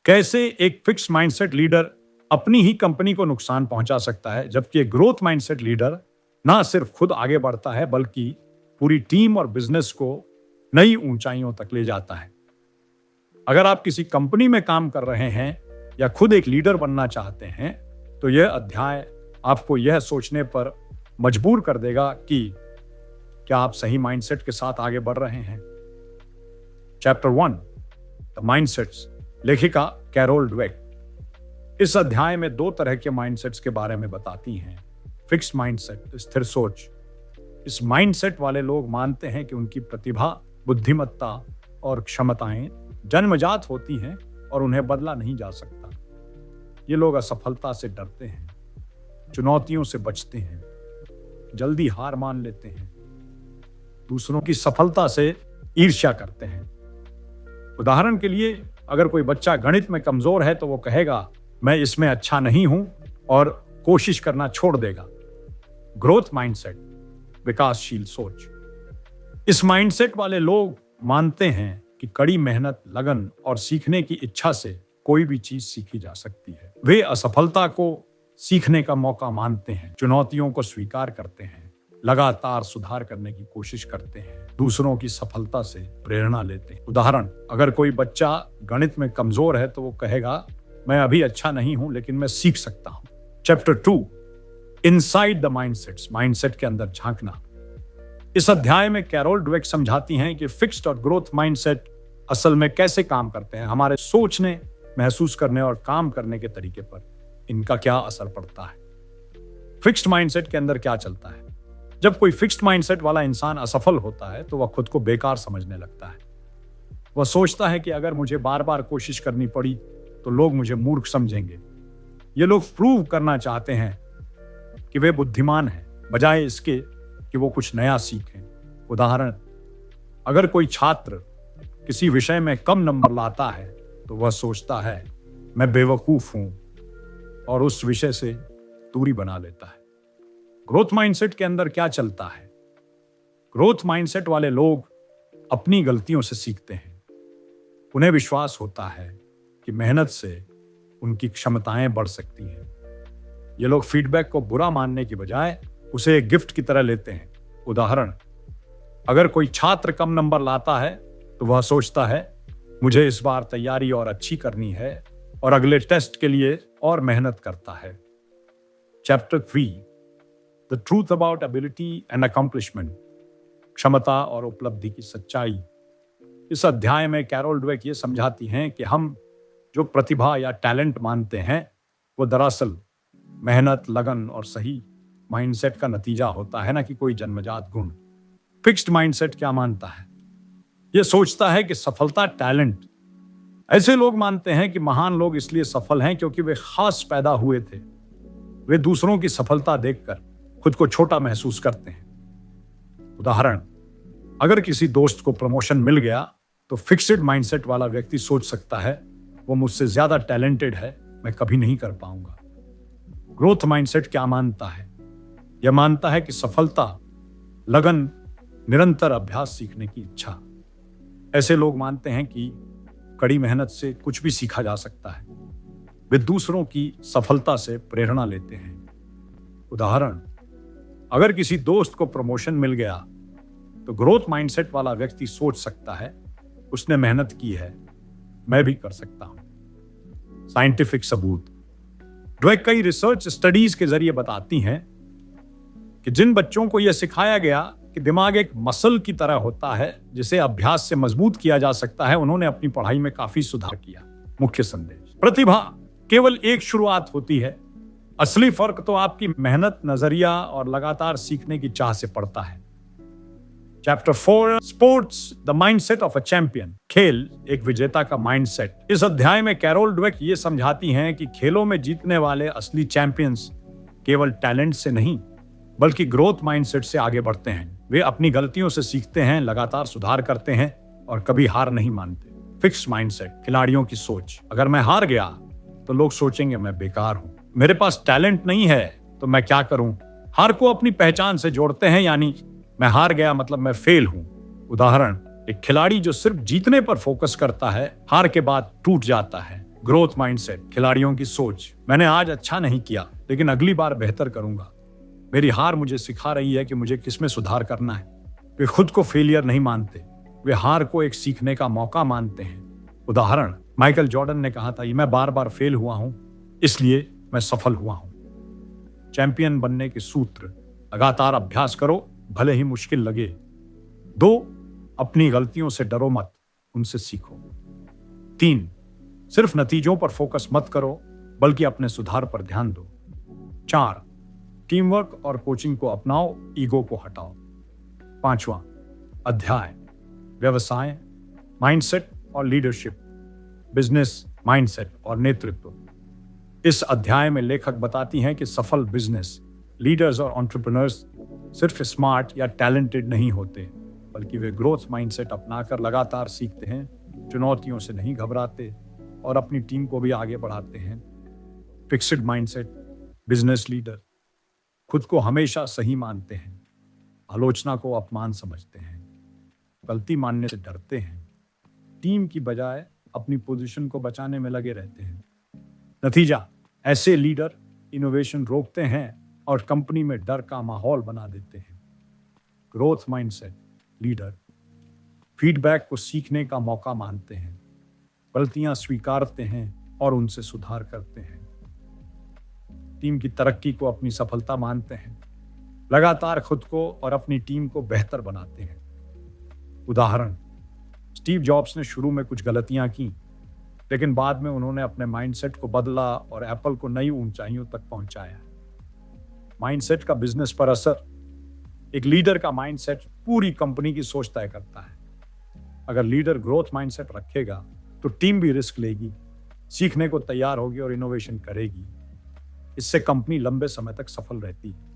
कैसे एक fix mindset leader अपनी ही कंपनी को नुकसान पहुंचा सकता है, जबकि एक ग्रोथ माइंडसेट लीडर ना सिर्फ खुद आगे बढ़ता है बल्कि पूरी टीम और बिजनेस को नई ऊंचाइयों तक ले जाता है। अगर आप किसी कंपनी में काम कर रहे हैं या खुद एक लीडर बनना चाहते हैं तो यह अध्याय आपको यह सोचने पर मजबूर कर देगा कि क्या आप सही माइंडसेट के साथ आगे बढ़ रहे हैं। चैप्टर 1 द माइंडसेट्स, लेखिका कैरोल डवेक इस अध्याय में 2 तरह के माइंडसेट्स के बारे में बताती हैं। फिक्स्ड माइंडसेट, स्थिर सोच। इस माइंडसेट वाले लोग मानते हैं कि उनकी प्रतिभा, बुद्धिमत्ता और क्षमताएं जन्मजात होती हैं और उन्हें बदला नहीं जा सकता। ये लोग असफलता से डरते हैं, चुनौतियों से बचते हैं, जल्दी हार मान लेते हैं, दूसरों की सफलता से ईर्ष्या करते हैं। उदाहरण के लिए, अगर कोई बच्चा गणित में कमजोर है तो वो कहेगा मैं इसमें अच्छा नहीं हूं और कोशिश करना छोड़ देगा। ग्रोथ माइंडसेट, विकासशील सोच। इस माइंडसेट वाले लोग मानते हैं कि कड़ी मेहनत, लगन और सीखने की इच्छा से कोई भी चीज सीखी जा सकती है। वे असफलता को सीखने का मौका मानते हैं, चुनौतियों को स्वीकार करते हैं, लगातार सुधार करने की कोशिश करते हैं, दूसरों की सफलता से प्रेरणा लेते हैं। उदाहरण, अगर कोई बच्चा गणित में कमजोर है तो वो कहेगा मैं अभी अच्छा नहीं हूं लेकिन मैं सीख सकता हूं। Chapter 2 inside the mindsets, mindset के अंदर झांकना। इस अध्याय में कैरोल डवेक समझाती हैं कि फिक्स्ड और ग्रोथ माइंडसेट असल में कैसे काम करते हैं, हमारे सोचने, महसूस करने और काम करने के तरीके पर इनका क्या असर पड़ता है। फिक्स्ड माइंडसेट के अंदर क्या चलता है। जब कोई फिक्स्ड माइंडसेट वाला इंसान असफल होता है तो वह खुद को बेकार समझने लगता है। वह सोचता है कि अगर मुझे बार बार कोशिश करनी पड़ी तो लोग मुझे मूर्ख समझेंगे। ये लोग प्रूव करना चाहते हैं कि वे बुद्धिमान हैं, बजाय इसके कि वो कुछ नया सीखें। उदाहरण, अगर कोई छात्र किसी विषय में कम नंबर लाता है तो वह सोचता है मैं बेवकूफ हूं और उस विषय से दूरी बना लेता है। ग्रोथ माइंडसेट के अंदर क्या चलता है। ग्रोथ माइंडसेट वाले लोग अपनी गलतियों से सीखते हैं। उन्हें विश्वास होता है कि मेहनत से उनकी क्षमताएं बढ़ सकती हैं। ये लोग फीडबैक को बुरा मानने की बजाय उसे एक गिफ्ट की तरह लेते हैं। उदाहरण, अगर कोई छात्र कम नंबर लाता है तो वह सोचता है मुझे इस बार तैयारी और अच्छी करनी है और अगले टेस्ट के लिए और मेहनत करता है। Chapter 3 the truth about ability and accomplishment, क्षमता और उपलब्धि की सच्चाई। इस अध्याय में कैरोल डवेक ये समझाती हैं कि हम जो प्रतिभा या टैलेंट मानते हैं वो दरअसल मेहनत, लगन और सही माइंडसेट का नतीजा होता है, ना कि कोई जन्मजात गुण। फिक्स्ड माइंडसेट क्या मानता है। यह सोचता है कि सफलता टैलेंट। ऐसे लोग मानते हैं कि महान लोग इसलिए सफल हैं क्योंकि वे खास पैदा हुए थे। वे दूसरों की सफलता देखकर खुद को छोटा महसूस करते हैं। उदाहरण, अगर किसी दोस्त को प्रमोशन मिल गया तो फिक्स्ड माइंडसेट वाला व्यक्ति सोच सकता है वो मुझसे ज्यादा टैलेंटेड है, मैं कभी नहीं कर पाऊंगा। ग्रोथ माइंडसेट क्या मानता है। यह मानता है कि सफलता, लगन, निरंतर अभ्यास, सीखने की इच्छा। ऐसे लोग मानते हैं कि कड़ी मेहनत से कुछ भी सीखा जा सकता है। वे दूसरों की सफलता से प्रेरणा लेते हैं। उदाहरण, अगर किसी दोस्त को प्रमोशन मिल गया तो ग्रोथ माइंडसेट वाला व्यक्ति सोच सकता है उसने मेहनत की है, मैं भी कर सकता हूं। साइंटिफिक सबूत। डवेक कई रिसर्च स्टडीज के जरिए बताती हैं कि जिन बच्चों को यह सिखाया गया कि दिमाग एक मसल की तरह होता है जिसे अभ्यास से मजबूत किया जा सकता है, उन्होंने अपनी पढ़ाई में काफी सुधार किया। मुख्य संदेश, प्रतिभा केवल एक शुरुआत होती है। असली फर्क तो आपकी मेहनत, नजरिया और लगातार सीखने की चाह से पड़ता है। Chapter 4 sports, the mindset of a champion, खेल एक विजेता का माइंडसेट। इस अध्याय में कैरोल डवेक ये समझाती हैं कि खेलों में जीतने वाले असली चैंपियंस केवल टैलेंट से नहीं बल्कि ग्रोथ माइंडसेट से आगे बढ़ते हैं। वे अपनी गलतियों से सीखते हैं, लगातार सुधार करते हैं और कभी हार नहीं मानते। फिक्स्ड माइंडसेट, खिलाड़ियों की सोच। अगर मैं हार गया तो लोग सोचेंगे मैं बेकार हूं, मेरे पास टैलेंट नहीं है तो मैं क्या करूं। हार को अपनी पहचान से जोड़ते हैं, यानी मैं हार गया मतलब मैं फेल हूं। उदाहरण, एक खिलाड़ी जो सिर्फ जीतने पर फोकस करता है हार के बाद टूट जाता है, ग्रोथ माइंडसेट, खिलाड़ियों की सोच, मैंने आज अच्छा नहीं किया लेकिन अगली बार बेहतर करूंगा। मेरी हार मुझे सिखा रही है कि मुझे किसमें सुधार करना है। वे खुद को फेलियर नहीं मानते, वे हार को एक सीखने का मौका मानते हैं। उदाहरण, माइकल जॉर्डन ने कहा था, मैं बार बार फेल हुआ हूं, इसलिए मैं सफल हुआ हूं। चैंपियन बनने के सूत्र, लगातार अभ्यास करो, भले ही मुश्किल लगे। 2, अपनी गलतियों से डरो मत, उनसे सीखो। 3, सिर्फ नतीजों पर फोकस मत करो, बल्कि अपने सुधार पर ध्यान दो। 4, टीम वर्क और कोचिंग को अपनाओ, ईगो को हटाओ। 5वां अध्याय, व्यवसाय, माइंडसेट और लीडरशिप, बिजनेस, माइंडसेट और नेतृत्व। इस अध्याय में लेखक बताती हैं कि सफल बिजनेस लीडर्स और एंटरप्रेन्योर्स सिर्फ स्मार्ट या टैलेंटेड नहीं होते, बल्कि वे ग्रोथ माइंडसेट अपनाकर लगातार सीखते हैं, चुनौतियों से नहीं घबराते और अपनी टीम को भी आगे बढ़ाते हैं। फिक्स्ड माइंडसेट बिजनेस लीडर खुद को हमेशा सही मानते हैं, आलोचना को अपमान समझते हैं, गलती मानने से डरते हैं, टीम की बजाय अपनी पोजीशन को बचाने में लगे रहते हैं। नतीजा, ऐसे लीडर इनोवेशन रोकते हैं और कंपनी में डर का माहौल बना देते हैं। ग्रोथ माइंडसेट लीडर फीडबैक को सीखने का मौका मानते हैं, गलतियां स्वीकारते हैं और उनसे सुधार करते हैं। टीम की तरक्की को अपनी सफलता मानते हैं, लगातार खुद को और अपनी टीम को बेहतर बनाते हैं। उदाहरण, स्टीव जॉब्स ने शुरू में कुछ गलतियां की, लेकिन बाद में उन्होंने अपने माइंडसेट को बदला और एप्पल को नई ऊंचाइयों तक पहुंचाया। माइंडसेट का बिजनेस पर असर, एक लीडर का माइंडसेट पूरी कंपनी की सोच तय करता है। अगर लीडर ग्रोथ माइंडसेट रखेगा तो टीम भी रिस्क लेगी, सीखने को तैयार होगी और इनोवेशन करेगी। इससे कंपनी लंबे समय तक सफल रहती है।